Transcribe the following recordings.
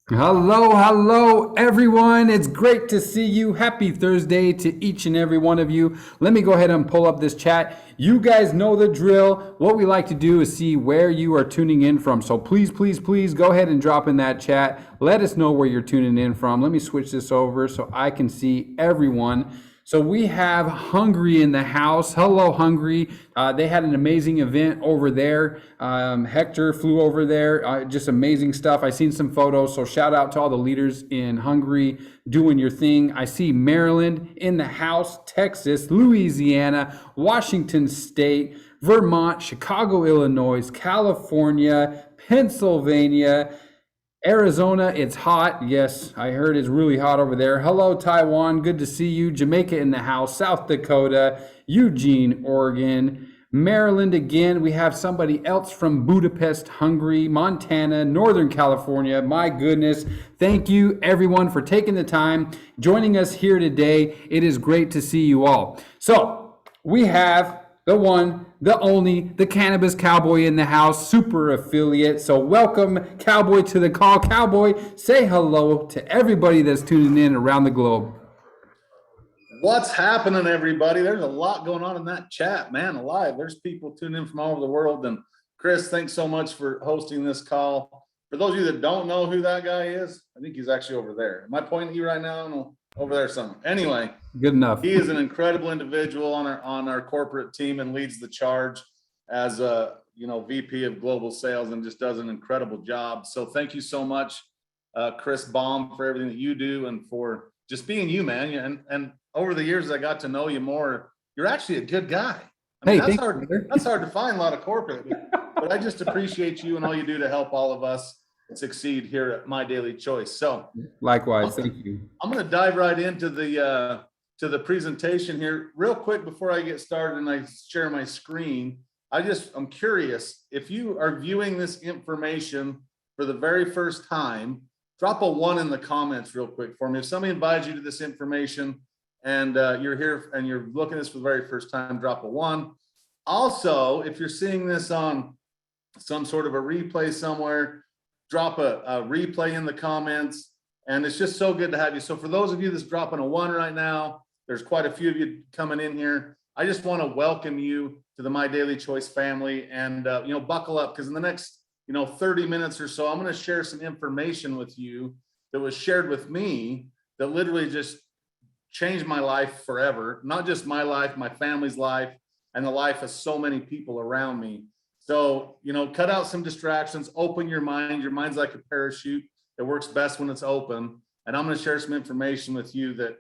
Hello, everyone. It's great to see you. Happy Thursday to each and every one of you. Let me go ahead and pull up this chat. You guys know the drill. What we like to do is see where you are tuning in from. So please go ahead and drop in that chat. Let us know where you're tuning in from. Let me switch this over so I can see everyone. So we have Hungry in the house. Hello, Hungry. They had an amazing event over there. Hector flew over there. Just amazing stuff. I seen some photos. So shout out to all the leaders in Hungary doing your thing. I see Maryland in the house, Texas, Louisiana, Washington State, Vermont, Chicago, Illinois, California, Pennsylvania. Arizona, it's hot. Yes, I heard it's really hot over there. Hello, Taiwan. Good to see you. Jamaica in the house. South Dakota, Eugene, Oregon, Maryland again. We have somebody else from Budapest, Hungary, Montana, Northern California. My goodness. Thank you, everyone, for taking the time, joining us here today. It is great to see you all. So, we have the one, the only, the Cannabis Cowboy in the house, super affiliate. So welcome, Cowboy, to the call. Cowboy, say hello to everybody that's tuning in around the globe. What's happening, everybody? There's a lot going on in that chat, man. Alive. There's people tuning in from all over the world. And Chris, thanks so much for hosting this call. For those of you that don't know who that guy is, I think he's actually over there. Am I pointing at you right now? No, over there somewhere. Anyway, good enough. He is an incredible individual on our corporate team and leads the charge as a VP of global sales and just does an incredible job. So thank you so much, Chris Baum, for everything that you do and for just being you, man. And over the years, I got to know you more. You're actually a good guy. I mean, that's hard to find a lot of corporate, but I just appreciate you and all you do to help all of us succeed here at My Daily Choice. So likewise, thank you. I'm going to dive right into the presentation here real quick before I get started and I share my screen. I'm curious, if you are viewing this information for the very first time, drop a 1 in the comments real quick for me. If somebody invites you to this information and you're here and you're looking at this for the very first time, drop a 1. Also, if you're seeing this on some sort of a replay somewhere, drop a replay in the comments. And it's just so good to have you. So for those of you that's dropping a 1 right now, there's quite a few of you coming in here. I just want to welcome you to the My Daily Choice family and, buckle up because in the next, 30 minutes or so, I'm going to share some information with you that was shared with me that literally just changed my life forever. Not just my life, my family's life, and the life of so many people around me. So, cut out some distractions, open your mind. Your mind's like a parachute. It works best when it's open. And I'm going to share some information with you that,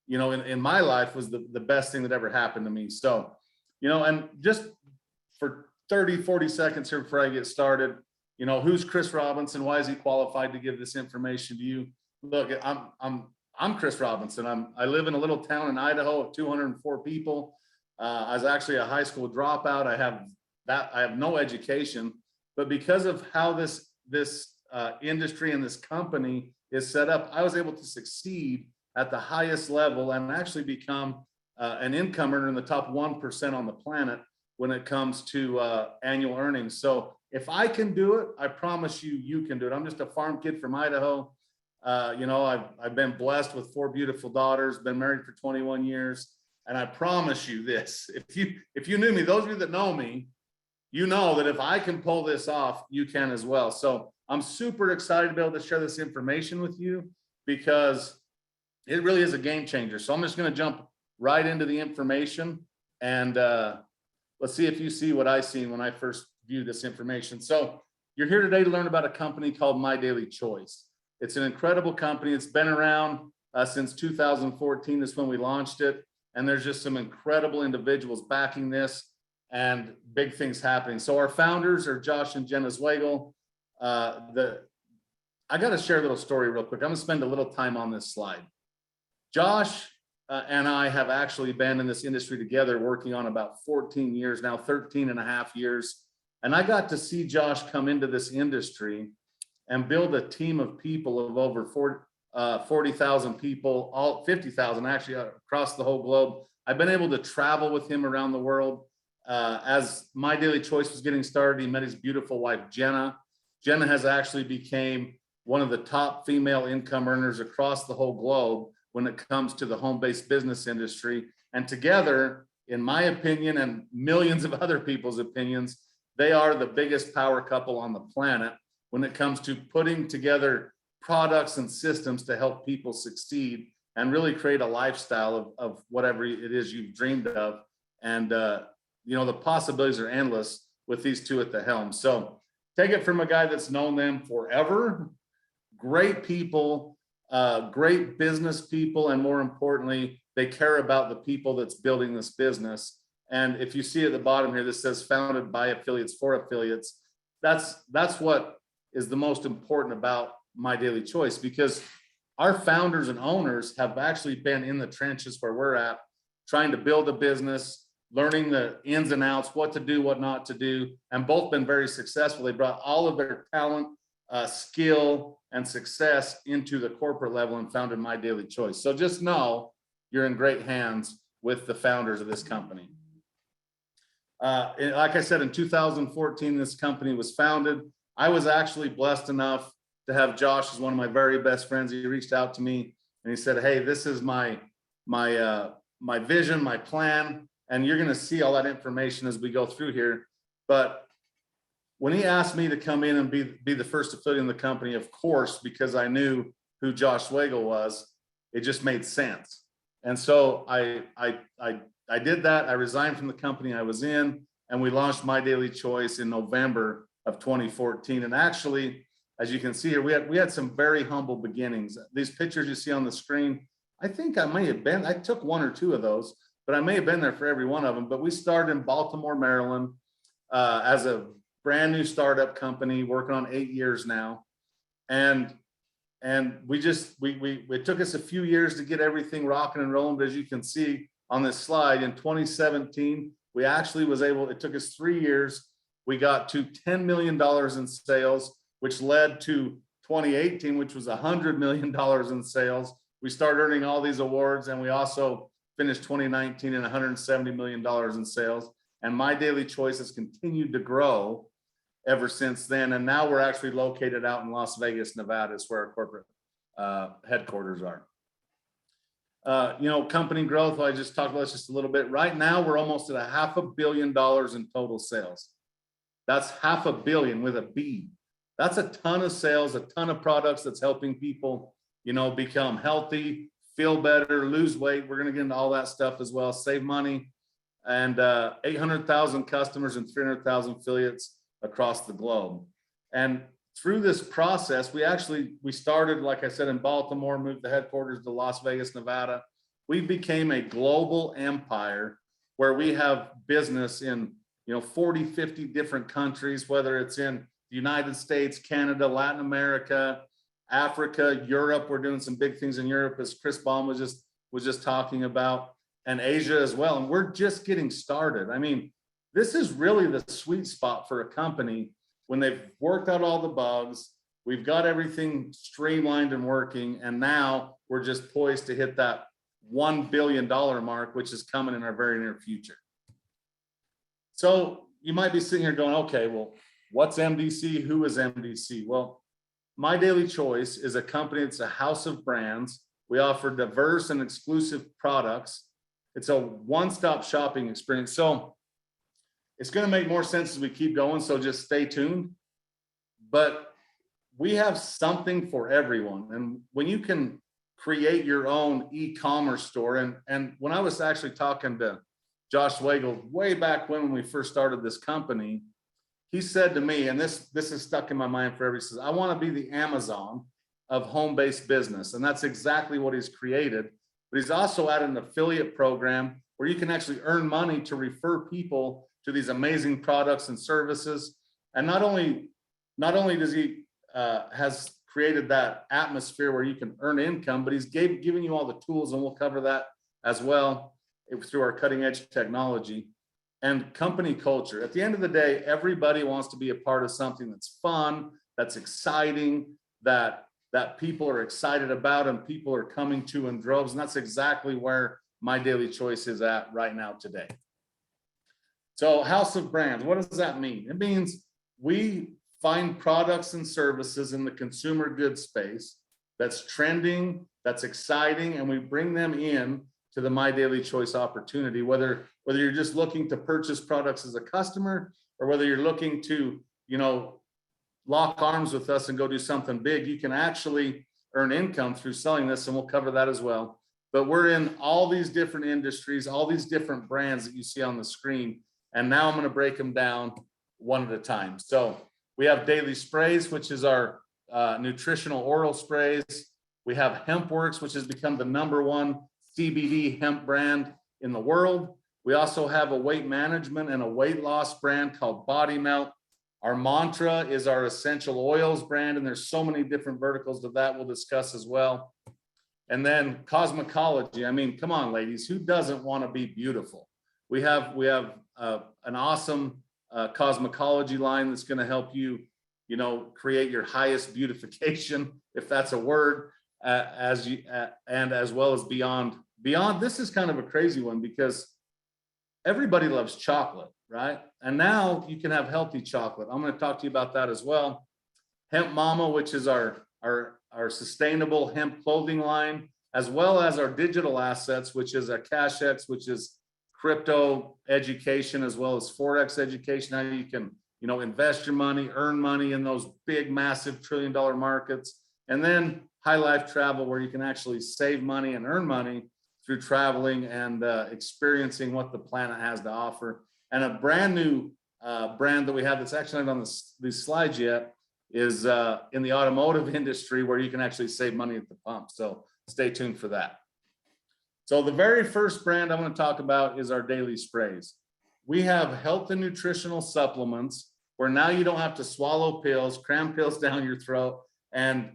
in my life was the best thing that ever happened to me. So, and just for 30, 40 seconds here before I get started, who's Chris Robinson? Why is he qualified to give this information to you? Look, I'm Chris Robinson. I live in a little town in Idaho of 204 people. I was actually a high school dropout. I have no education, but because of how this industry and this company is set up, I was able to succeed at the highest level and actually become an income earner in the top 1% on the planet when it comes to annual earnings. So if I can do it, I promise you can do it. I'm just a farm kid from Idaho. I've been blessed with 4 beautiful daughters, been married for 21 years. And I promise you this, if you knew me, those of you that know me, you know that if I can pull this off, you can as well. So I'm super excited to be able to share this information with you because it really is a game changer. So I'm just going to jump right into the information and let's see if you see what I see when I first viewed this information. So you're here today to learn about a company called My Daily Choice. It's an incredible company. It's been around since 2014. That's when we launched it. And there's just some incredible individuals backing this and big things happening. So our founders are Josh and Jenna Zwagel. I got to share a little story real quick. I'm going to spend a little time on this slide. Josh and I have actually been in this industry together working on about 14 years now, 13 and a half years. And I got to see Josh come into this industry and build a team of people of over 40,000 people, all 50,000 actually across the whole globe. I've been able to travel with him around the world. As My Daily Choice was getting started, he met his beautiful wife, Jenna. Jenna has actually became one of the top female income earners across the whole globe when it comes to the home-based business industry. And together, in my opinion and millions of other people's opinions, they are the biggest power couple on the planet when it comes to putting together products and systems to help people succeed and really create a lifestyle of whatever it is you've dreamed of. And, the possibilities are endless with these two at the helm. So take it from a guy that's known them forever. Great people, great business people, and more importantly, they care about the people that's building this business. And if you see at the bottom here, this says founded by affiliates for affiliates. That's what is the most important about My Daily Choice, because our founders and owners have actually been in the trenches where we're at, trying to build a business, learning the ins and outs, what to do, what not to do, and both been very successful. They brought all of their talent, skill, and success into the corporate level and founded My Daily Choice. So just know you're in great hands with the founders of this company. Like I said, in 2014, this company was founded. I was actually blessed enough to have Josh as one of my very best friends. He reached out to me and he said, "Hey, this is my vision, my plan, and you're going to see all that information as we go through here." But when he asked me to come in and be the first affiliate in the company, of course, because I knew who Josh Swagel was, it just made sense. And so I did that. I resigned from the company I was in, and we launched My Daily Choice in November of 2014. And actually, as you can see here, we had some very humble beginnings. These pictures you see on the screen, I think I took one or two of those, but I may have been there for every one of them. But we started in Baltimore, Maryland, as a brand new startup company, working on 8 years now. And it took us a few years to get everything rocking and rolling. But as you can see on this slide, in 2017, it took us 3 years. We got to $10 million in sales, which led to 2018, which was $100 million in sales. We started earning all these awards, and we also finished 2019 in $170 million in sales. And My Daily Choice has continued to grow ever since then. And now we're actually located out in Las Vegas, Nevada, is where our corporate headquarters are. Company growth, I just talked about this just a little bit. Right now, we're almost at $500 million in total sales. That's $500 million with a B. That's a ton of sales, a ton of products that's helping people, become healthy, feel better, lose weight. We're going to get into all that stuff as well, save money, and 800,000 customers and 300,000 affiliates across the globe. And through this process, we started, like I said, in Baltimore, moved the headquarters to Las Vegas, Nevada. We became a global empire where we have business in 40, 50 different countries, whether it's in the United States, Canada, Latin America, Africa, Europe. We're doing some big things in Europe, as Chris Baum was just talking about, and Asia as well. And we're just getting started. I mean, this is really the sweet spot for a company when they've worked out all the bugs. We've got everything streamlined and working, and now we're just poised to hit that $1 billion mark, which is coming in our very near future. So you might be sitting here going, okay, well, what's MDC? Who is MDC? Well, My Daily Choice is a company. It's a house of brands. We offer diverse and exclusive products. It's a one-stop shopping experience. So it's going to make more sense as we keep going. So just stay tuned. But we have something for everyone. And when you can create your own e-commerce store, and when I was actually talking to Josh Swagel way back when we first started this company, he said to me, and this is stuck in my mind forever, he says, "I want to be the Amazon of home-based business." And that's exactly what he's created. But he's also added an affiliate program where you can actually earn money to refer people to these amazing products and services. And not only does he has created that atmosphere where you can earn income, but he's giving you all the tools, and we'll cover that as well through our cutting edge technology and company culture. At the end of the day, everybody wants to be a part of something that's fun, that's exciting, that people are excited about, and people are coming to in droves. And that's exactly where My Daily Choice is at right now today. So House of Brands, what does that mean? It means we find products and services in the consumer goods space that's trending, that's exciting, and we bring them in to the My Daily Choice opportunity, whether you're just looking to purchase products as a customer, or whether you're looking to, lock arms with us and go do something big. You can actually earn income through selling this, and we'll cover that as well. But we're in all these different industries, all these different brands that you see on the screen. And now I'm going to break them down one at a time. So we have Daily Sprays, which is our nutritional oral sprays. We have Hemp Works, which has become the #1 CBD hemp brand in the world. We also have a weight management and a weight loss brand called Body Melt. Our mantra is our essential oils brand, and there's so many different verticals of that we'll discuss as well. And then Cosmicology. I mean, come on, ladies, who doesn't want to be beautiful? We have an awesome Cosmicology line that's going to help you, create your highest beautification, if that's a word, and as well as beyond. Beyond, this is kind of a crazy one because everybody loves chocolate, right? And now you can have healthy chocolate. I'm going to talk to you about that as well. Hemp Mama, which is our sustainable hemp clothing line, as well as our digital assets, which is a CashX, which is crypto education, as well as Forex education, how you can, invest your money, earn money in those big, massive trillion-dollar markets. And then High Life Travel, where you can actually save money and earn money through traveling and experiencing what the planet has to offer. And a brand new brand that we have that's actually not on these slides yet is in the automotive industry, where you can actually save money at the pump. So stay tuned for that. So the very first brand I'm going to talk about is our Daily Sprays. We have health and nutritional supplements where now you don't have to swallow pills, cram pills down your throat, and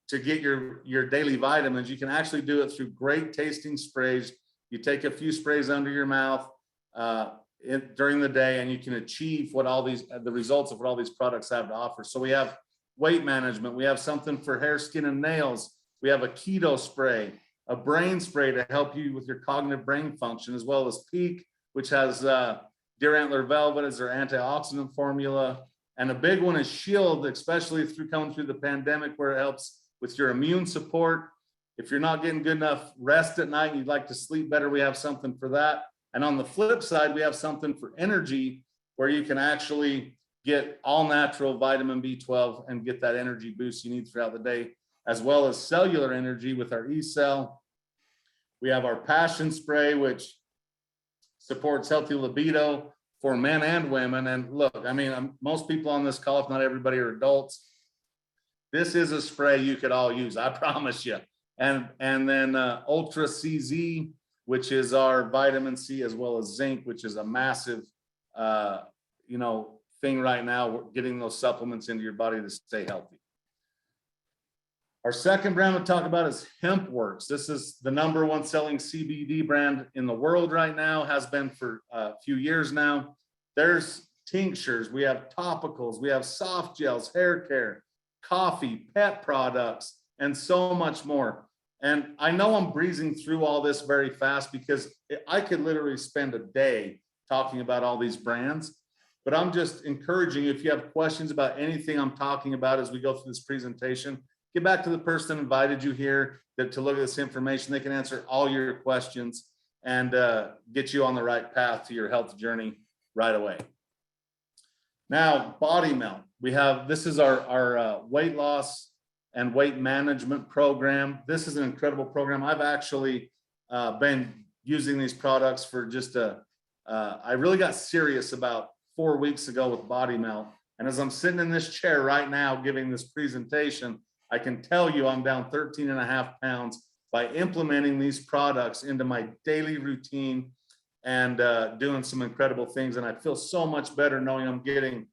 to get your daily vitamins. You can actually do it through great tasting sprays. You take a few sprays under your mouth during the day, and you can achieve the results of what all these products have to offer. So we have weight management. We have something for hair, skin, and nails. We have a keto spray, a brain spray to help you with your cognitive brain function, as well as Peak, which has deer antler velvet as their antioxidant formula. And a big one is Shield, especially coming through the pandemic, where it helps with your immune support. If you're not getting good enough rest at night and you'd like to sleep better, we have something for that. And on the flip side, we have something for energy, where you can actually get all natural vitamin B12 and get that energy boost you need throughout the day, as well as cellular energy with our E-Cell. We have our Passion Spray, which supports healthy libido for men and women. And look, I mean, most people on this call, if not everybody, are adults. This is a spray you could all use, I promise you. And then Ultra CZ, which is our vitamin C, as well as zinc, which is a massive, thing right now. We're getting those supplements into your body to stay healthy. Our second brand we'll talk about is Hemp Works. This is the #1 selling CBD brand in the world right now, has been for a few years now. There's tinctures, we have topicals, we have soft gels, hair care, coffee, pet products, and so much more. And I know I'm breezing through all this very fast because I could literally spend a day talking about all these brands, but I'm just encouraging you, if you have questions about anything I'm talking about as we go through this presentation, get back to the person that invited you here to look at this information. They can answer all your questions and get you on the right path to your health journey right away. Now, Body Melt. This is our weight loss and weight management program. This is an incredible program. I've actually been using these products for I really got serious about 4 weeks ago with Body Melt. And as I'm sitting in this chair right now giving this presentation, I can tell you I'm down 13.5 pounds by implementing these products into my daily routine and doing some incredible things. And I feel so much better knowing I'm getting,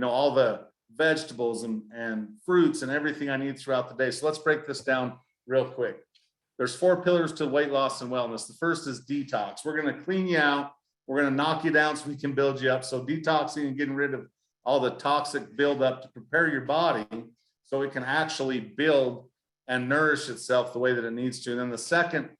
all the vegetables and fruits and everything I need throughout the day. So let's break this down real quick. There's 4 pillars to weight loss and wellness. The first is detox. We're going to clean you out. We're going to knock you down so we can build you up. So detoxing and getting rid of all the toxic buildup to prepare your body so it can actually build and nourish itself the way that it needs to. And then the second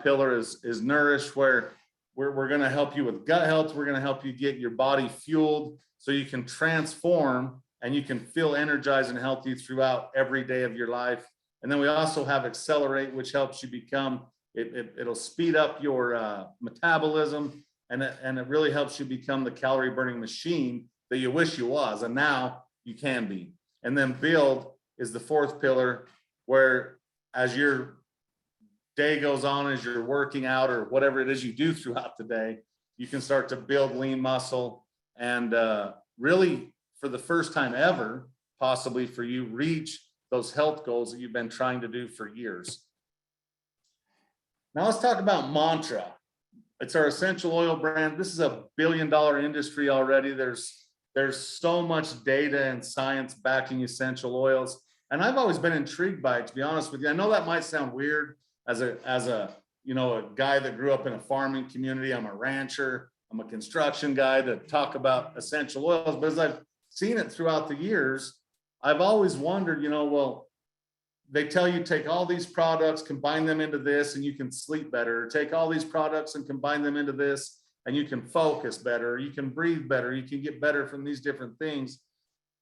pillar is nourish, where we're going to help you with gut health. We're going to help you get your body fueled so you can transform and you can feel energized and healthy throughout every day of your life. And then we also have Accelerate, which helps you become, it'll speed up your metabolism, and it really helps you become the calorie burning machine that you wish you was, and now you can be. And then Build is the fourth pillar, where as your day goes on, as you're working out or whatever it is you do throughout the day, you can start to build lean muscle and really, for the first time ever, possibly for you, reach those health goals that you've been trying to do for years. Now let's talk about Mantra. It's our essential oil brand. This is a $1 billion industry already. There's so much data and science backing essential oils. And I've always been intrigued by it, to be honest with you. I know that might sound weird as a you know, a guy that grew up in a farming community. I'm a rancher. I'm a construction guy, to talk about essential oils. But as I've seen it throughout the years, I've always wondered, you know, well, they tell you take all these products, combine them into this, and you can sleep better. Take all these products and combine them into this, and you can focus better. You can breathe better. You can get better from these different things.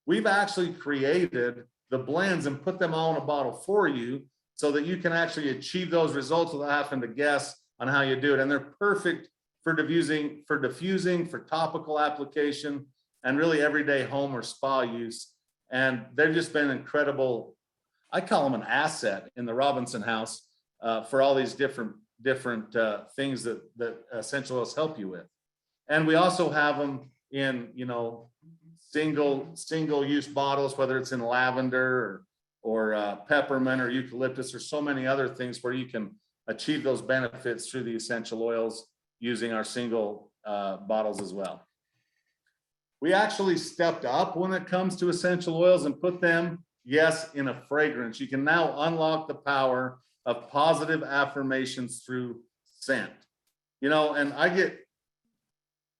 We've actually created the blends and put them all in a bottle for you, so that you can actually achieve those results without having to guess on how you do it. And they're perfect for diffusing, for topical application, and really everyday home or spa use. And they've just been incredible. I call them an asset in the Robinson house for all these different things that essential oils help you with. And we also have them in, you know, single use bottles, whether it's in lavender or peppermint or eucalyptus, or so many other things where you can achieve those benefits through the essential oils using our single bottles as well. We actually stepped up when it comes to essential oils and put them, yes, in a fragrance. You can now unlock the power of positive affirmations through scent. You know, and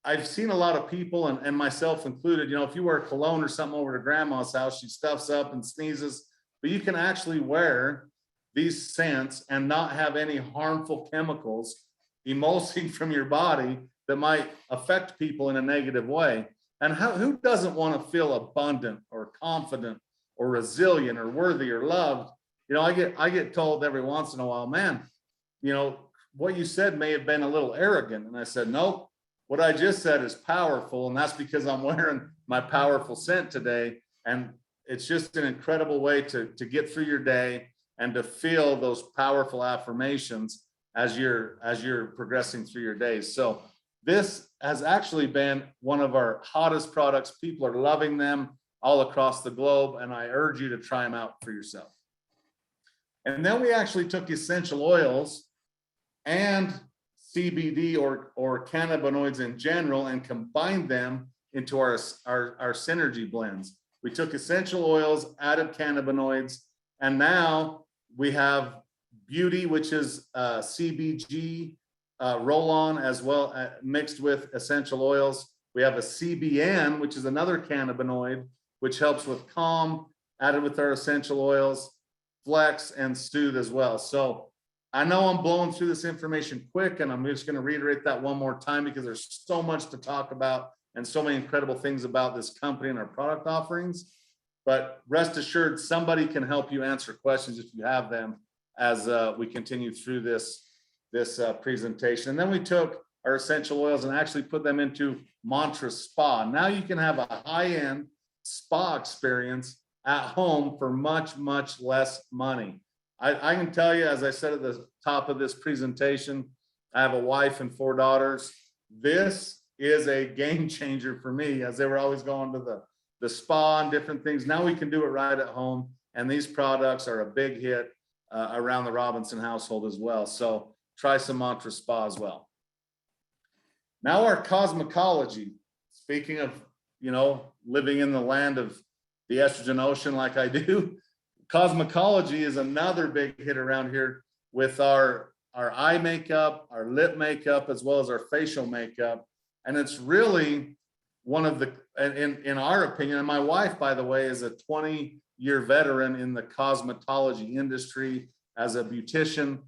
I've seen a lot of people, and myself included, you know, if you wear cologne or something over to grandma's house, she stuffs up and sneezes, but you can actually wear these scents and not have any harmful chemicals emulsing from your body that might affect people in a negative way. And who doesn't want to feel abundant or confident or resilient or worthy or loved? You know, I get told every once in a while, man, you know, what you said may have been a little arrogant. And I said, nope, what I just said is powerful. And that's because I'm wearing my powerful scent today. And it's just an incredible way to get through your day and to feel those powerful affirmations as you're progressing through your days. So this has actually been one of our hottest products. People are loving them all across the globe, and I urge you to try them out for yourself. And then we actually took essential oils and CBD or cannabinoids in general and combined them into our synergy blends. We took essential oils, added cannabinoids, and now we have Beauty, which is CBG roll-on as well, mixed with essential oils. We have a CBN, which is another cannabinoid, which helps with calm, added with our essential oils, Flex, and Soothe as well. So I know I'm blowing through this information quick, and I'm just going to reiterate that one more time because there's so much to talk about and so many incredible things about this company and our product offerings. But rest assured, somebody can help you answer questions if you have them as we continue through this presentation. And then we took our essential oils and actually put them into Mantra Spa. Now you can have a high-end spa experience at home for much, much less money. I can tell you, as I said at the top of this presentation, I have a wife and 4 daughters. This is a game changer for me, as they were always going to the spa and different things. Now we can do it right at home. And these products are a big hit around the Robinson household as well. So try some Mantra Spa as well. Now our Cosmicology, speaking of, you know, living in the land of the estrogen ocean like I do, Cosmicology is another big hit around here with our eye makeup, our lip makeup, as well as our facial makeup. And it's really one of the, in our opinion, and my wife, by the way, is a 20-year veteran in the cosmetology industry as a beautician.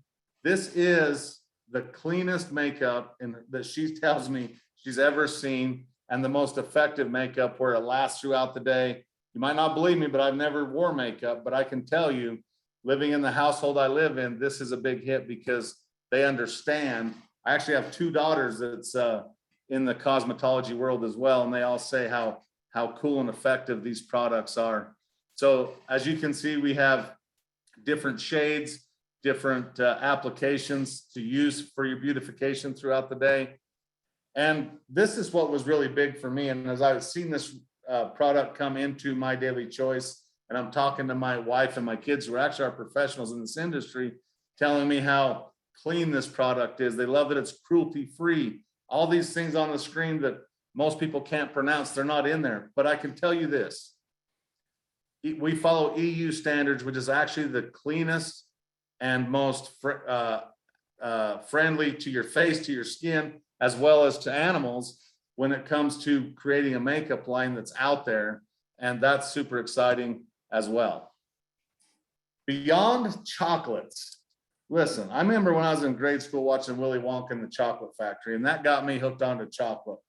This is the cleanest makeup that she tells me she's ever seen, and the most effective makeup where it lasts throughout the day. You might not believe me, but I've never wore makeup, but I can tell you, living in the household I live in, this is a big hit because they understand. I actually have two daughters that's in the cosmetology world as well, and they all say how cool and effective these products are. So as you can see, we have different shades, different applications to use for your beautification throughout the day. And this is what was really big for me. And as I've seen this product come into my daily choice, and I'm talking to my wife and my kids who are actually our professionals in this industry, telling me how clean this product is. They love that it's cruelty-free. All these things on the screen that most people can't pronounce, they're not in there. But I can tell you this, we follow EU standards, which is actually the cleanest and most friendly to your face, to your skin, as well as to animals when it comes to creating a makeup line that's out there. And that's super exciting as well. Beyond chocolates. Listen, I remember when I was in grade school watching Willy Wonka and the Chocolate Factory, and that got me hooked onto chocolate.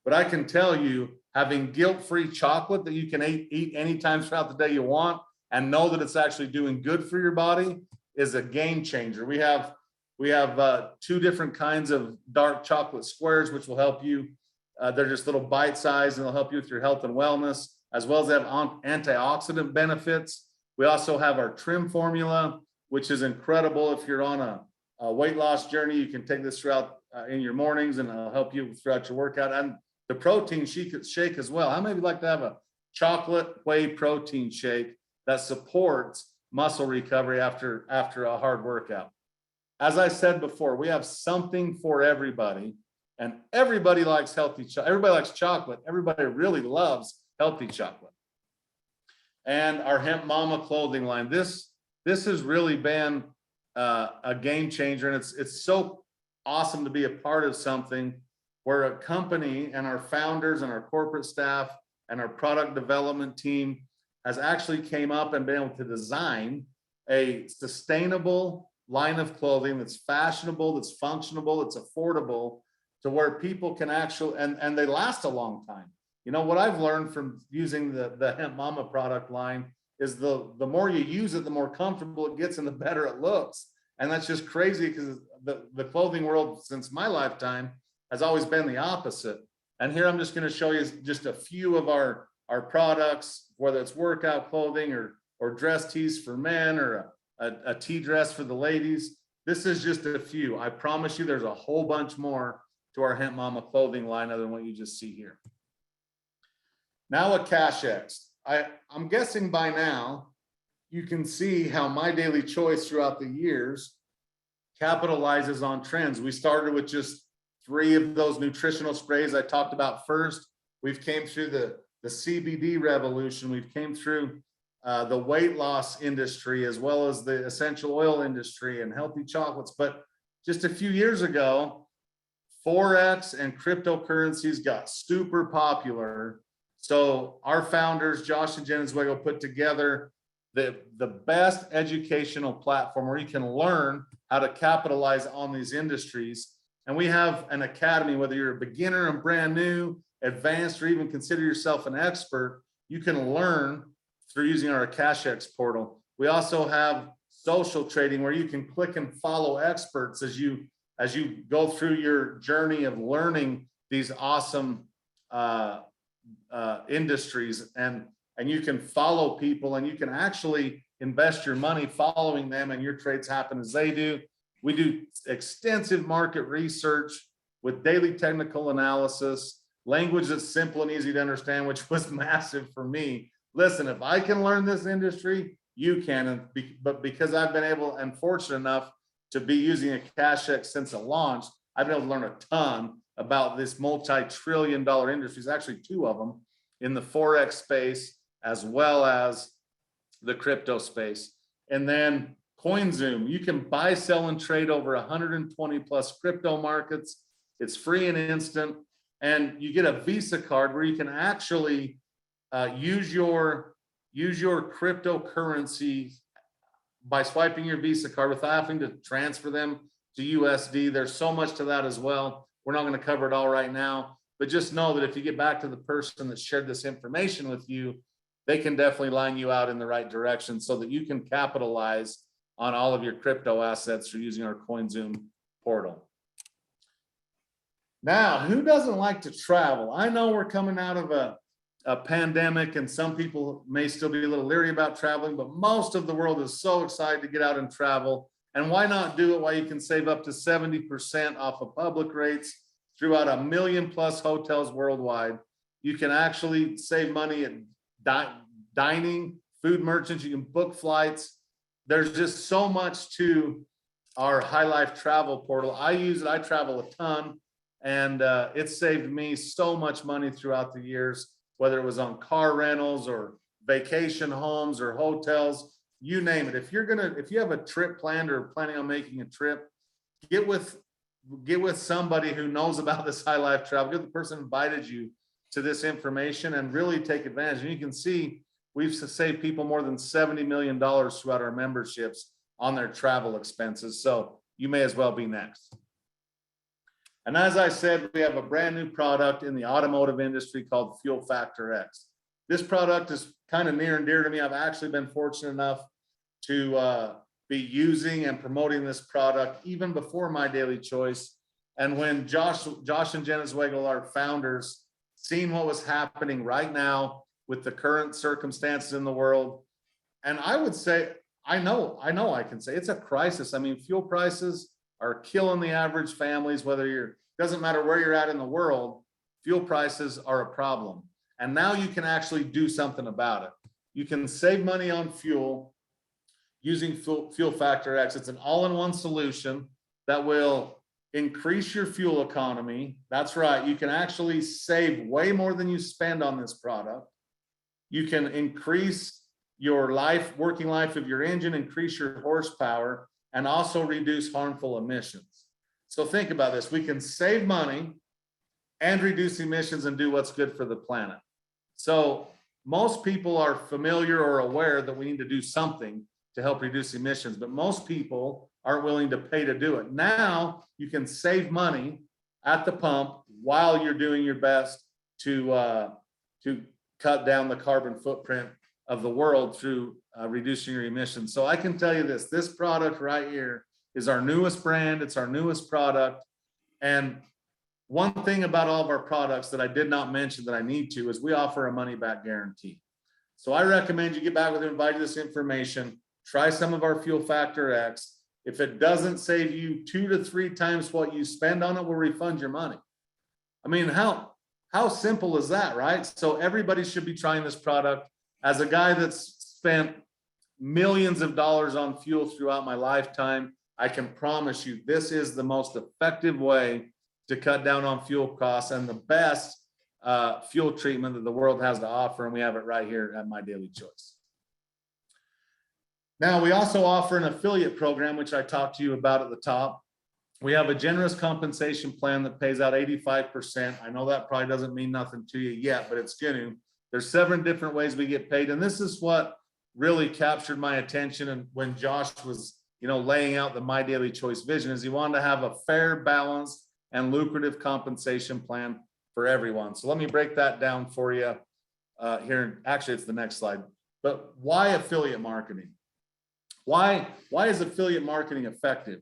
But I can tell you, having guilt-free chocolate that you can eat anytime throughout the day you want and know that it's actually doing good for your body is a game changer. We have two different kinds of dark chocolate squares, which will help you. They're just little bite size and they'll help you with your health and wellness, as well as they have antioxidant benefits. We also have our trim formula, which is incredible. If you're on a weight loss journey, you can take this throughout in your mornings and it'll help you throughout your workout. And the protein shake as well. How many of you like to have a chocolate whey protein shake that supports muscle recovery after a hard workout? As I said before, we have something for everybody, and everybody likes healthy chocolate. Everybody likes chocolate. Everybody really loves healthy chocolate. And our Hemp Mama clothing line, this has really been a game changer, and it's so awesome to be a part of something where a company and our founders and our corporate staff and our product development team has actually came up and been able to design a sustainable line of clothing that's fashionable, that's functional, it's affordable, to where people can actually, and they last a long time. You know, what I've learned from using the Hemp Mama product line is the more you use it, the more comfortable it gets and the better it looks. And that's just crazy because the clothing world since my lifetime has always been the opposite. And here I'm just going to show you just a few of our products, whether it's workout clothing or dress tees for men or a tee dress for the ladies. This is just a few. I promise you there's a whole bunch more to our Hemp Mama clothing line other than what you just see here. Now a Cash X. I'm guessing by now you can see how my daily choice throughout the years capitalizes on trends. We started with just 3 of those nutritional sprays I talked about first. We've came through the CBD revolution. We've came through the weight loss industry, as well as the essential oil industry and healthy chocolates. But just a few years ago, Forex and cryptocurrencies got super popular. So our founders, Josh and Jen Zwego, put together the best educational platform where you can learn how to capitalize on these industries. And we have an academy, whether you're a beginner and brand new, advanced, or even consider yourself an expert, you can learn through using our CashX portal. We also have social trading where you can click and follow experts as you go through your journey of learning these awesome industries, and you can follow people and you can actually invest your money following them, and your trades happen as they do. We do extensive market research with daily technical analysis, language that's simple and easy to understand, which was massive for me. Listen, if I can learn this industry, you can. But because I've been able and fortunate enough to be using a CashX since it launched, I've been able to learn a ton about this multi-trillion-dollar industry. There's actually 2 of them in the Forex space as well as the crypto space. And then CoinZoom, you can buy, sell, and trade over 120 plus crypto markets. It's free and instant. And you get a Visa card where you can actually use your cryptocurrency by swiping your Visa card without having to transfer them to USD. There's so much to that as well. We're not going to cover it all right now, but just know that if you get back to the person that shared this information with you, they can definitely line you out in the right direction so that you can capitalize on all of your crypto assets through using our CoinZoom portal. Now, who doesn't like to travel? I know we're coming out of a pandemic, and some people may still be a little leery about traveling, but most of the world is so excited to get out and travel. And why not do it while you can save up to 70% off of public rates throughout 1 million+ hotels worldwide? You can actually save money at dining, food merchants. You can book flights. There's just so much to our High Life travel portal. I use it. I travel a ton, and it saved me so much money throughout the years, whether it was on car rentals or vacation homes or hotels, you name it. If you have a trip planned or planning on making a trip, get with somebody who knows about this High Life travel. Get the person who invited you to this information and really take advantage. And you can see we've saved people more than $70 million throughout our memberships on their travel expenses. So you may as well be next. And as I said, we have a brand new product in the automotive industry called Fuel Factor X. This product is kind of near and dear to me. I've actually been fortunate enough to be using and promoting this product even before My Daily Choice. And when Josh and Jenna Zweigel, our founders, seen what was happening right now with the current circumstances in the world, and I would say, I know I can say it's a crisis. I mean, fuel prices are killing the average families, doesn't matter where you're at in the world, fuel prices are a problem. And now you can actually do something about it. You can save money on fuel using Fuel Factor X. It's an all-in-one solution that will increase your fuel economy. That's right. You can actually save way more than you spend on this product. You can increase your working life of your engine, increase your horsepower, and also reduce harmful emissions. So think about this. We can save money and reduce emissions and do what's good for the planet. So most people are familiar or aware that we need to do something to help reduce emissions, but most people aren't willing to pay to do it. Now you can save money at the pump while you're doing your best to cut down the carbon footprint of the world through reducing your emissions. So I can tell you this product right here is our newest brand. It's our newest product. And one thing about all of our products that I did not mention that I need to is we offer a money back guarantee. So I recommend you get back with invite this information, try some of our Fuel Factor X. If it doesn't save you 2 to 3 times what you spend on it, we'll refund your money. I mean, how simple is that, right? So everybody should be trying this product. As a guy that's spent millions of dollars on fuel throughout my lifetime, I can promise you this is the most effective way to cut down on fuel costs and the best fuel treatment that the world has to offer. And we have it right here at My Daily Choice. Now, we also offer an affiliate program, which I talked to you about at the top. We have a generous compensation plan that pays out 85%. I know that probably doesn't mean nothing to you yet, but it's going to. There's 7 different ways we get paid. And this is what really captured my attention. And when Josh was, laying out the My Daily Choice vision, is he wanted to have a fair, balanced, and lucrative compensation plan for everyone. So let me break that down for you here. Actually, it's the next slide. But why affiliate marketing? Why is affiliate marketing effective?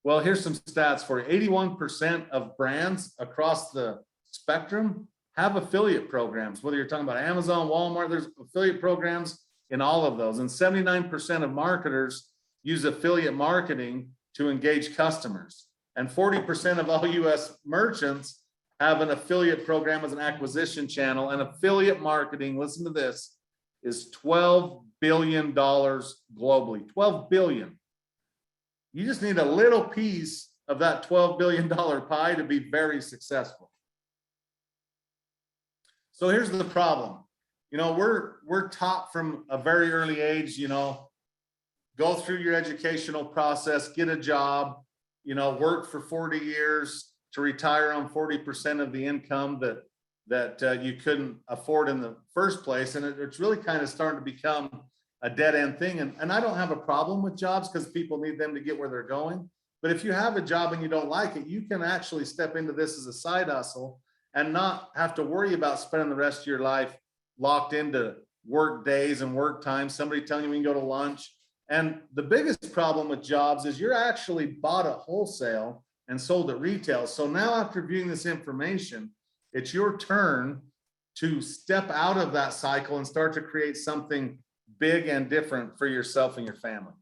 Well, here's some stats for you. 81% of brands across the spectrum have affiliate programs. Whether you're talking about Amazon, Walmart, there's affiliate programs in all of those. And 79% of marketers use affiliate marketing to engage customers. And 40% of all US merchants have an affiliate program as an acquisition channel. And affiliate marketing, listen to this, is $12 billion globally. 12 billion. You just need a little piece of that $12 billion pie to be very successful. So here's the problem. We're taught from a very early age, go through your educational process, get a job, work for 40 years to retire on 40% of the income that you couldn't afford in the first place. And it's really kind of starting to become a dead end thing. And I don't have a problem with jobs because people need them to get where they're going. But if you have a job and you don't like it, you can actually step into this as a side hustle and not have to worry about spending the rest of your life locked into work days and work times, somebody telling you we can go to lunch. And the biggest problem with jobs is you're actually bought at wholesale and sold at retail. So now after viewing this information, it's your turn to step out of that cycle and start to create something big and different for yourself and your family.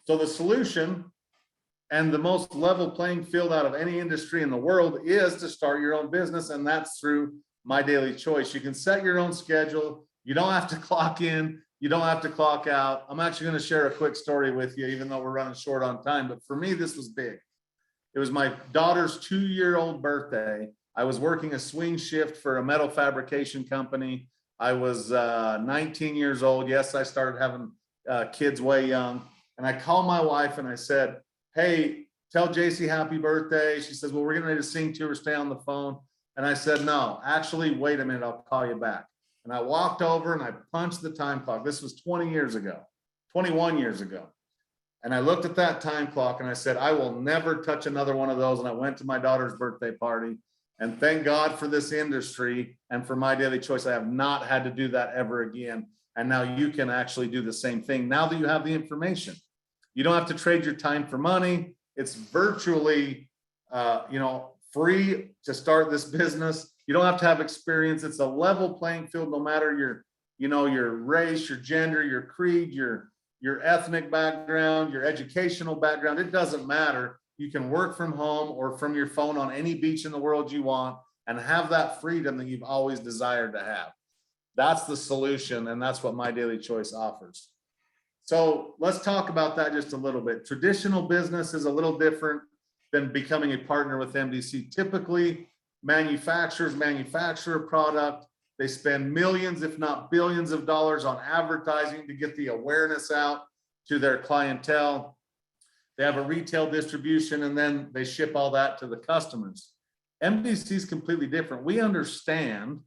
So the solution and the most level playing field out of any industry in the world is to start your own business. And that's through My Daily Choice. You can set your own schedule. You don't have to clock in. You don't have to clock out. I'm actually going to share a quick story with you, even though we're running short on time. But for me, this was big. It was my daughter's 2-year-old birthday. I was working a swing shift for a metal fabrication company. I was 19 years old. Yes, I started having kids way young. And I called my wife and I said, hey, tell JC happy birthday. She says, well, we're getting ready to sing to her, stay on the phone. And I said, no, actually, wait a minute, I'll call you back. And I walked over and I punched the time clock. This was 21 years ago. And I looked at that time clock and I said, I will never touch another one of those. And I went to my daughter's birthday party. And thank God for this industry and for My Daily Choice. I have not had to do that ever again. And now you can actually do the same thing now that you have the information. You don't have to trade your time for money. It's virtually, free to start this business. You don't have to have experience. It's a level playing field, no matter your race, your gender, your creed, your ethnic background, your educational background. It doesn't matter. You can work from home or from your phone on any beach in the world you want and have that freedom that you've always desired to have. That's the solution, and that's what My Daily Choice offers. So let's talk about that just a little bit. Traditional business is a little different than becoming a partner with MDC. Typically, manufacturers manufacture a product. They spend millions, if not billions of dollars on advertising to get the awareness out to their clientele. They have a retail distribution, and then they ship all that to the customers. MDC is completely different. We understand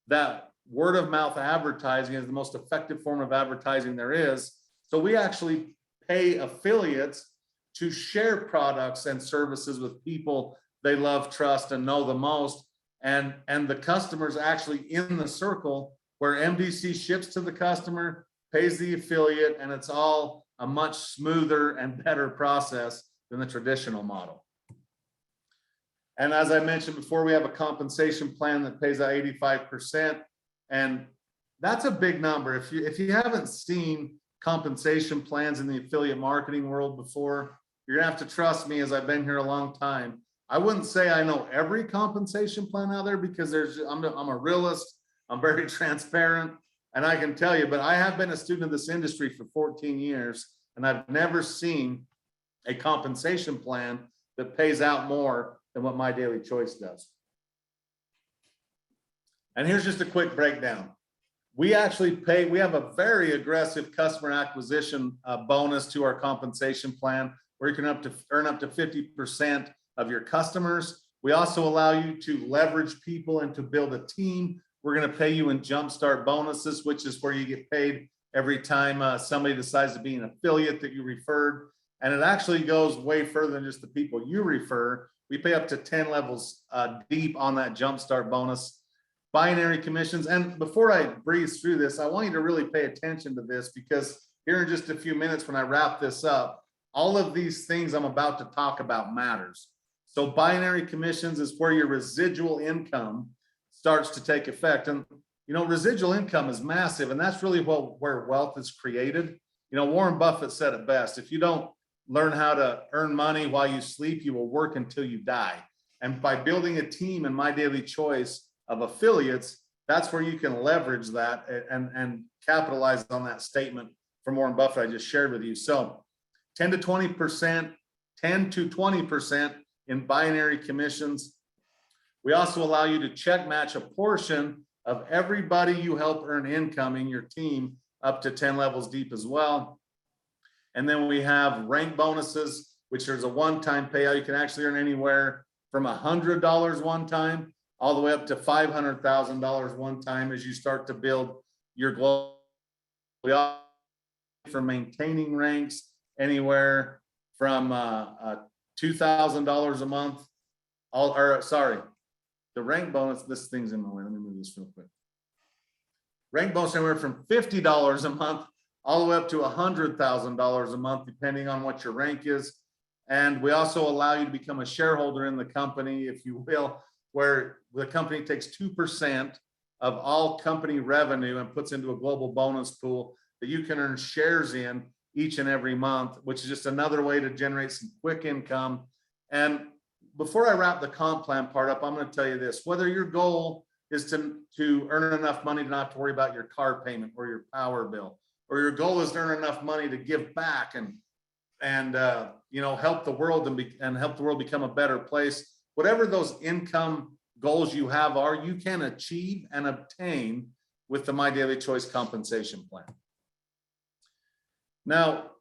that word of mouth advertising is the most effective form of advertising there is. So we actually pay affiliates to share products and services with people they love, trust, and know the most. And the customer's actually in the circle where MDC ships to the customer, pays the affiliate, and it's all a much smoother and better process than the traditional model. And as I mentioned before, we have a compensation plan that pays out 85%. And that's a big number. If you haven't seen compensation plans in the affiliate marketing world before, you're gonna have to trust me, as I've been here a long time. I wouldn't say I know every compensation plan out there, because I'm a realist, I'm very transparent, and I can tell you, but I have been a student of this industry for 14 years, and I've never seen a compensation plan that pays out more than what My Daily Choice does. And here's just a quick breakdown. We have a very aggressive customer acquisition bonus to our compensation plan, where you can earn up to 50% of your customers. We also allow you to leverage people and to build a team. We're going to pay you in jumpstart bonuses, which is where you get paid every time somebody decides to be an affiliate that you referred. And it actually goes way further than just the people you refer. We pay up to 10 levels deep on that jumpstart bonus. Binary commissions. And before I breeze through this, I want you to really pay attention to this, because here in just a few minutes, when I wrap this up, all of these things I'm about to talk about matters. So binary commissions is where your residual income starts to take effect. And, residual income is massive, and that's really where wealth is created. Warren Buffett said it best: if you don't learn how to earn money while you sleep, you will work until you die. And by building a team in My Daily Choice of affiliates, that's where you can leverage that and capitalize on that statement from Warren Buffett I just shared with you. So 10 to 20% in binary commissions. We also allow you to check match a portion of everybody you help earn income in your team up to 10 levels deep as well. And then we have rank bonuses, which is a one-time payout. You can actually earn anywhere from $100 one time all the way up to $500,000 one time as you start to build your global. We offer for maintaining ranks anywhere from $2,000 a month. The rank bonus, this thing's in my way. Let me move this real quick. rank bonus anywhere from $50 a month all the way up to $100,000 a month, depending on what your rank is. And we also allow you to become a shareholder in the company, if you will, where the company takes 2% of all company revenue and puts into a global bonus pool that you can earn shares in each and every month, which is just another way to generate some quick income. And before I wrap the comp plan part up, I'm going to tell you this: whether your goal is to earn enough money to not have to worry about your car payment or your power bill, or your goal is to earn enough money to give back and help the world and help the world become a better place, whatever those income goals you have are, you can achieve and obtain with the My Daily Choice compensation plan. Now,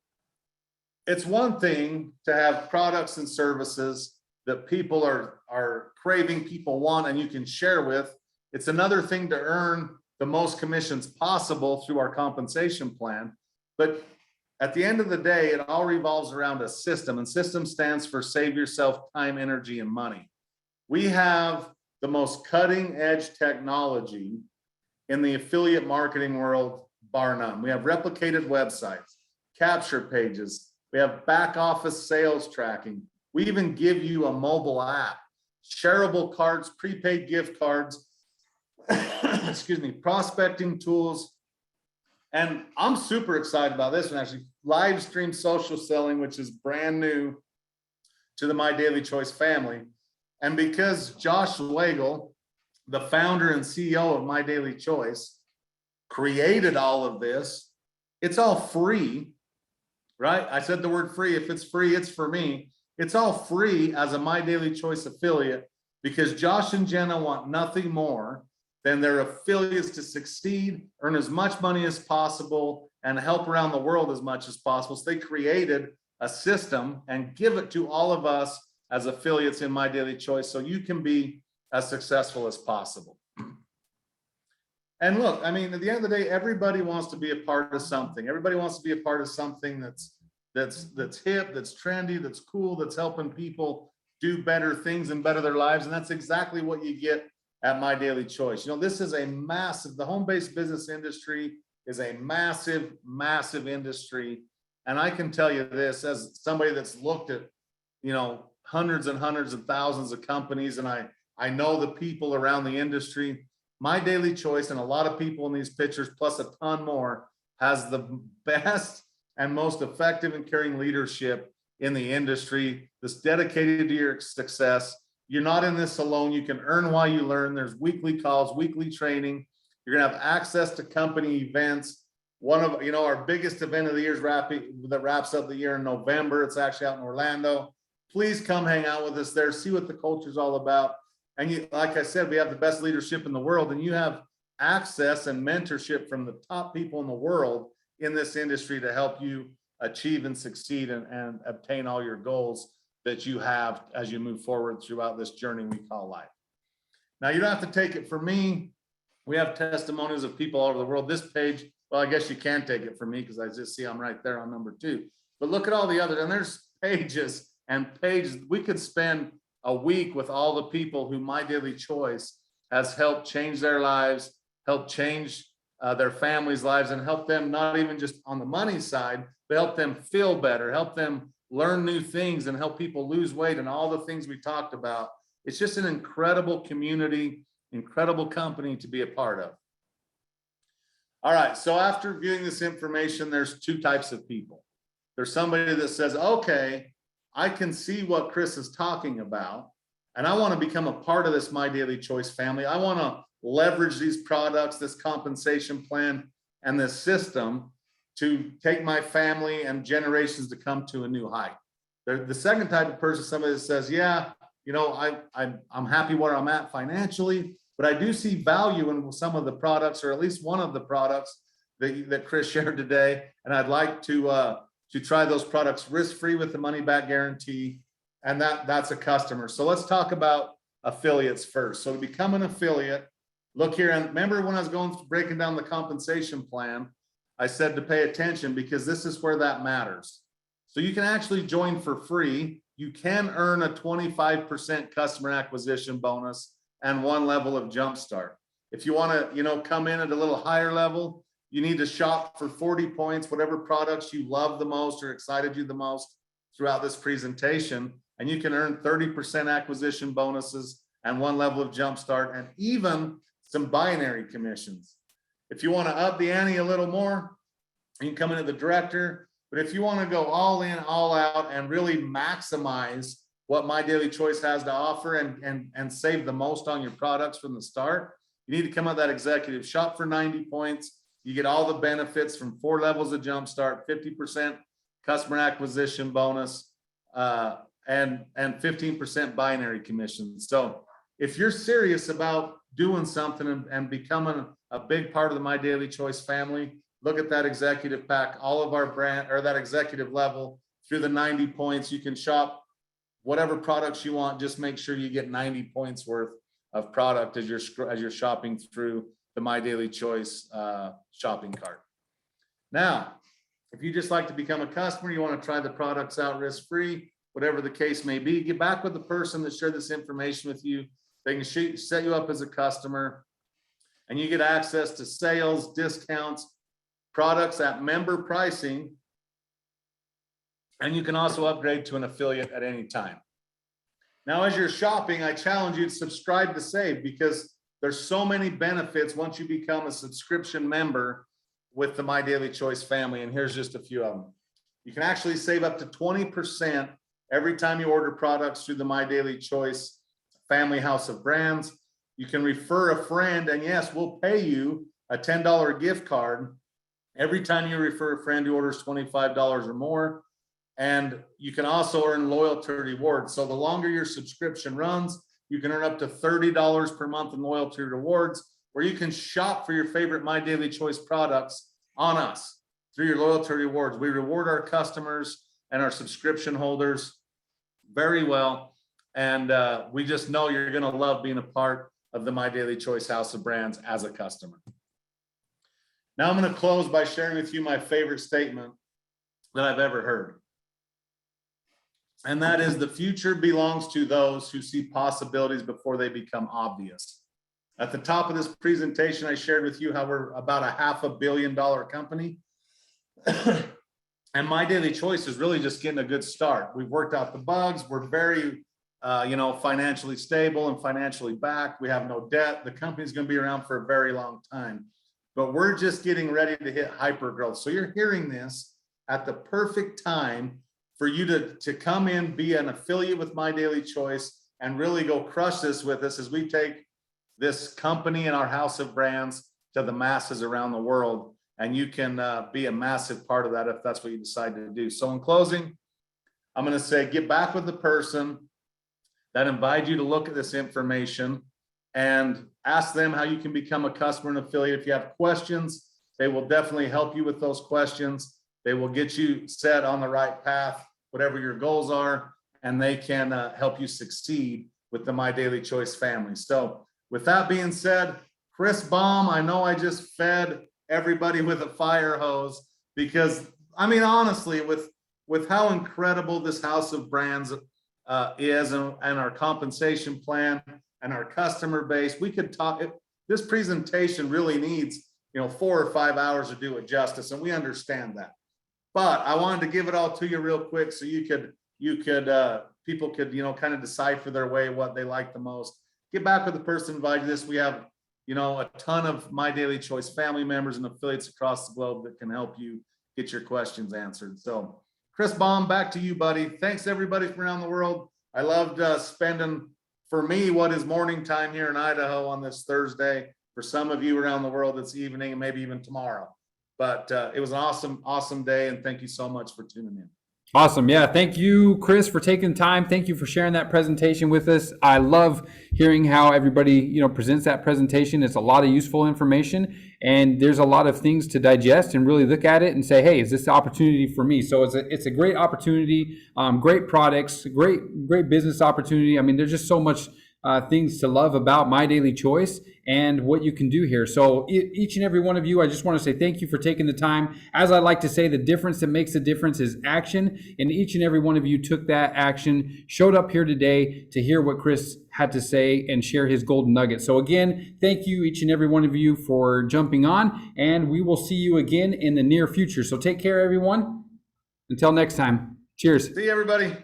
it's one thing to have products and services that people are craving, people want, and you can share with. It's another thing to earn the most commissions possible through our compensation plan. But at the end of the day, it all revolves around a system, and system stands for save yourself time, energy, and money. We have the most cutting edge technology in the affiliate marketing world, bar none. We have replicated websites, capture pages, we have back office sales tracking. We even give you a mobile app, shareable cards, prepaid gift cards, excuse me, prospecting tools. And I'm super excited about this one, actually. Live stream social selling, which is brand new to the My Daily Choice family. And because Josh Weigel, the founder and CEO of My Daily Choice, created all of this, it's all free, right? I said the word free. If it's free, it's for me. It's all free as a My Daily Choice affiliate, because Josh and Jenna want nothing more than their affiliates to succeed, earn as much money as possible, and help around the world as much as possible. So they created a system and give it to all of us as affiliates in My Daily Choice so you can be as successful as possible. And look, I mean, at the end of the day, everybody wants to be a part of something. Everybody wants to be a part of something that's hip, that's trendy, that's cool, that's helping people do better things and better their lives. And that's exactly what you get at My Daily Choice. This is a massive, the home-based business industry is a massive, massive industry. And I can tell you this, as somebody that's looked at, hundreds and hundreds of thousands of companies, and I know the people around the industry. My Daily Choice, and a lot of people in these pictures, plus a ton more, has the best and most effective and caring leadership in the industry that's dedicated to your success. You're not in this alone. You can earn while you learn. There's weekly calls, weekly training. You're gonna have access to company events. One of our biggest event of the year is that wraps up the year in November. It's actually out in Orlando. Please come hang out with us there, see what the culture's all about. And like I said, we have the best leadership in the world, and you have access and mentorship from the top people in the world in this industry to help you achieve and succeed and obtain all your goals that you have as you move forward throughout this journey we call life. Now, you don't have to take it from me. We have testimonies of people all over the world. This page, well, I guess you can take it from me because I just see I'm right there on number 2. But look at all the other, and there's pages and pages. We could spend a week with all the people who My Daily Choice has helped change their lives, help change their families' lives, and help them not even just on the money side, but help them feel better, help them learn new things, and help people lose weight, and all the things we talked about. It's just an incredible community, incredible company to be a part of. All right, so after viewing this information, there's 2 types of people. There's somebody that says, okay, I can see what Chris is talking about, and I want to become a part of this My Daily Choice family. I want to leverage these products, this compensation plan, and this system to take my family and generations to come to a new height. The second type of person, somebody that says, yeah, I'm happy where I'm at financially, but I do see value in some of the products, or at least one of the products that Chris shared today, and I'd like to try those products risk-free with the money-back guarantee, and that's a customer. So let's talk about affiliates first. So to become an affiliate, look here, and remember when I was breaking down the compensation plan, I said to pay attention because this is where that matters. So you can actually join for free. You can earn a 25% customer acquisition bonus and 1 level of jumpstart. If you want to, come in at a little higher level, you need to shop for 40 points, whatever products you love the most or excited you the most throughout this presentation. And you can earn 30% acquisition bonuses and 1 level of jumpstart and even some binary commissions. If you want to up the ante a little more, you can come in at the director. But if you want to go all in, all out, and really maximize what My Daily Choice has to offer and save the most on your products from the start, you need to come out that executive. Shop for 90 points. You get all the benefits from 4 levels of jumpstart, 50% customer acquisition bonus, and 15% binary commissions. So if you're serious about doing something and becoming a big part of the My Daily Choice family, look at that executive pack, all of our brand, or that executive level through the 90 points. You can shop whatever products you want. Just make sure you get 90 points worth of product as you're shopping through the My Daily Choice shopping cart. Now, if you just like to become a customer, you want to try the products out risk-free, whatever the case may be, get back with the person that shared this information with you. They can set you up as a customer, and you get access to sales, discounts, products at member pricing, and you can also upgrade to an affiliate at any time. Now, as you're shopping, I challenge you to subscribe to save, because there's so many benefits once you become a subscription member with the My Daily Choice family, and here's just a few of them. You can actually save up to 20% every time you order products through the My Daily Choice family house of brands. You can refer a friend, and yes, we'll pay you a $10 gift card every time you refer a friend who orders $25 or more. And you can also earn loyalty rewards. So the longer your subscription runs, you can earn up to $30 per month in loyalty rewards, where you can shop for your favorite My Daily Choice products on us through your loyalty rewards. We reward our customers and our subscription holders very well. And we just know you're going to love being a part of the My Daily Choice house of brands as a customer. Now I'm going to close by sharing with you my favorite statement that I've ever heard. And that is, the future belongs to those who see possibilities before they become obvious. At the top of this presentation, I shared with you how we're about a $500 million company. And My Daily Choice is really just getting a good start. We've worked out the bugs. We're very, financially stable and financially backed. We have no debt. The company's going to be around for a very long time. But we're just getting ready to hit hyper growth. So you're hearing this at the perfect time for you to come in, be an affiliate with My Daily Choice, and really go crush this with us as we take this company and our house of brands to the masses around the world. And you can be a massive part of that if that's what you decide to do. So in closing, I'm going to say, get back with the person that invited you to look at this information and ask them how you can become a customer and affiliate. If you have questions, they will definitely help you with those questions. They will get you set on the right path, whatever your goals are, and they can help you succeed with the My Daily Choice family. So with that being said, Chris Baum, I know I just fed everybody with a fire hose, because I mean, honestly, with how incredible this house of brands is, and our compensation plan and our customer base, we could talk. This presentation really needs 4 or 5 hours to do it justice, and we understand that. But I wanted to give it all to you real quick so people could kind of decide for their way what they like the most. Get back with the person who invited this. We have a ton of My Daily Choice family members and affiliates across the globe that can help you get your questions answered. So Chris Baum, back to you, buddy. Thanks everybody from around the world. I loved spending, for me, what is morning time here in Idaho on this Thursday. For some of you around the world, it's evening and maybe even tomorrow. But it was an awesome, awesome day. And thank you so much for tuning in. Awesome. Yeah. Thank you, Chris, for taking time. Thank you for sharing that presentation with us. I love hearing how everybody, presents that presentation. It's a lot of useful information, and there's a lot of things to digest and really look at it and say, hey, is this the opportunity for me? So it's a great opportunity, great products, great business opportunity. I mean, there's just so much things to love about My Daily Choice and what you can do here. So each and every one of you, I just want to say thank you for taking the time. As I like to say, the difference that makes a difference is action. And each and every one of you took that action, showed up here today to hear what Chris had to say and share his golden nugget. So again, thank you each and every one of you for jumping on, and we will see you again in the near future. So take care, everyone. Until next time. Cheers. See you, everybody.